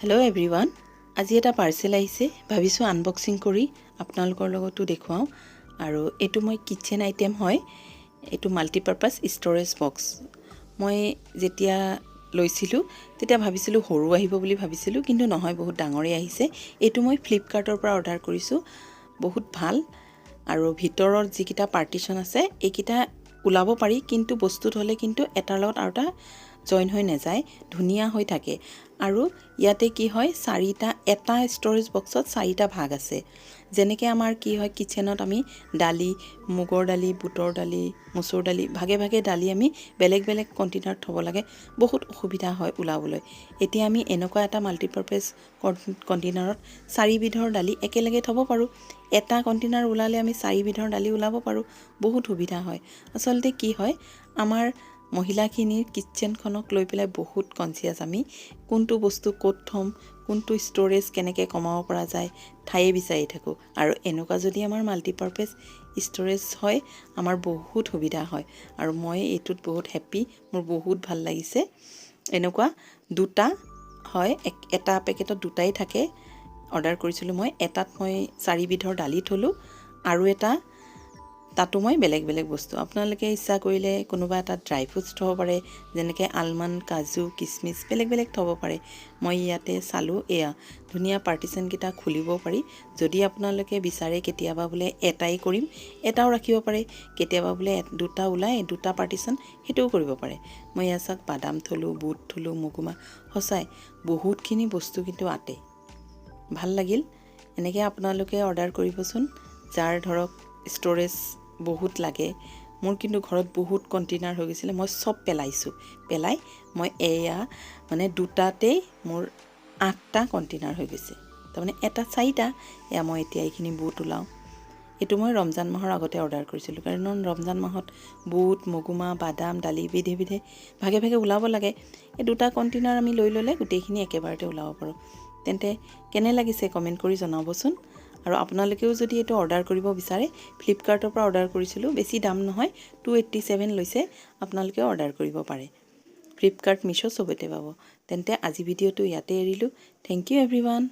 Hello' everyone, আজি এটা parcel আহিছে, ভাবিছোঁ আনবক্সিং কৰি আপোনালোকৰ লগতো দেখুৱাওঁ। আৰু এইটো মই কিটচেন আইটেম হয়, এইটো মাল্টিপাৰ্পাছ ষ্ট'ৰেজ বক্স। মই যেতিয়া লৈছিলোঁ তেতিয়া ভাবিছিলোঁ সৰু আহিব বুলি ভাবিছিলোঁ, কিন্তু নহয়, বহুত ডাঙৰেই আহিছে। এইটো মই ফ্লিপকাৰ্টৰ পৰা অৰ্ডাৰ কৰিছোঁ। বহুত ভাল, আৰু ভিতৰৰ যিকেইটা পাৰ্টিশ্যন আছে এইকেইটা ওলাব পাৰি, কিন্তু বস্তুত হ'লে কিন্তু এটাৰ লগত আৰু এটা জইন হৈ নাযায়, ধুনীয়া হৈ থাকে। আৰু ইয়াতে কি হয়, এটা ষ্ট'ৰেজ বক্সত 4টা ভাগ আছে। যেনেকৈ আমাৰ কি হয়, কিটচেনত আমি দালি, মুগৰ দালি, বুটৰ দালি, মচুৰ দালি, ভাগে ভাগে দালি আমি বেলেগ বেলেগ কণ্টেইনাৰত থ'ব লাগে, বহুত অসুবিধা হয় ওলাবলৈ। এতিয়া আমি এনেকুৱা এটা মাল্টিপাৰ্পাছ কণ্টেইনাৰত 4 বিধৰ দালি একেলগে থ'ব পাৰোঁ। এটা কণ্টেইনাৰ ওলালে আমি 4 বিধৰ দালি ওলাব পাৰোঁ, বহুত সুবিধা হয়। আচলতে কি হয়, আমাৰ মহিলাখিনিৰ কিটচেনখনক লৈ পেলাই বহুত কনচিয়াছ আমি, কোনটো বস্তু ক'ত থ'ম, কোনটো ষ্ট'ৰেজ কেনেকৈ কমাব পৰা যায়, ঠায়ে বিচাৰি থাকোঁ। আৰু এনেকুৱা যদি আমাৰ মাল্টিপাৰ্পাছ ষ্ট'ৰেজ হয়, আমাৰ বহুত সুবিধা হয়। আৰু মই এইটোত বহুত হেপ্পী, মোৰ বহুত ভাল লাগিছে। এনেকুৱা 2টা হয়, এটা পেকেটত 2টাই থাকে। অৰ্ডাৰ কৰিছিলোঁ মই, এটাত মই 4 বিধৰ দালি থ'লোঁ, আৰু তাতো মই বেলেগ বেলেগ বস্তু, আপোনালোকে ইচ্ছা কৰিলে কোনোবা এটা ড্ৰাই ফ্ৰুটছ থ'ব পাৰে, যেনেকৈ আলমণ্ড, কাজু, কিচমিচ বেলেগ বেলেগ থ'ব পাৰে। মই ইয়াতে চালোঁ, এয়া ধুনীয়া পাৰ্টিশ্যনকেইটা খুলিব পাৰি। যদি আপোনালোকে বিচাৰে কেতিয়াবা বোলে এটাই কৰিম, এটাও ৰাখিব পাৰে। কেতিয়াবা বোলে 2টা ওলাই 2টা পাৰ্টিশ্যন, সেইটোও কৰিব পাৰে। মই ইয়াত চাওক, বাদাম থ'লোঁ, বুট থ'লোঁ, মগুমাহ, সঁচাই বহুতখিনি বস্তু কিন্তু আঁতে। ভাল লাগিল। এনেকৈ আপোনালোকে অৰ্ডাৰ কৰিবচোন, যাৰ ধৰক ষ্ট'ৰেজ বহুত লাগে। মোৰ কিন্তু ঘৰত বহুত কণ্টেইনাৰ হৈ গৈছিলে, মই চব পেলাই মই এয়া মানে 2টাতেই মোৰ 8টা কণ্টেইনাৰ হৈ গৈছে। তাৰমানে এটাত 4টা। এয়া মই এতিয়া এইখিনি বুট ওলাওঁ। এইটো মই ৰমজান মাহৰ আগতে অৰ্ডাৰ কৰিছিলোঁ, কাৰণ ৰমজান মাহত বুট, মগুমাহ, বাদাম, দালি বিধে বিধে ভাগে ভাগে ওলাব লাগে। এই 2টা কণ্টেইনাৰ আমি লৈ ল'লে গোটেইখিনি একেবাৰতে ওলাব পাৰোঁ। তেন্তে কেনে লাগিছে কমেণ্ট কৰি জনাবচোন। আৰু আপোনালোকেও যদি এইটো অৰ্ডাৰ কৰিব বিচাৰে, ফ্লিপকাৰ্টৰ পৰা অৰ্ডাৰ কৰিছিলোঁ, বেছি দাম নহয়, 287 লৈছে। আপোনালোকেও অৰ্ডাৰ কৰিব পাৰে, ফ্লিপকাৰ্ট, মিছ' চবতে পাব। তেন্তে আজি ভিডিঅ'টো ইয়াতে এৰিলোঁ। Thank U everyone.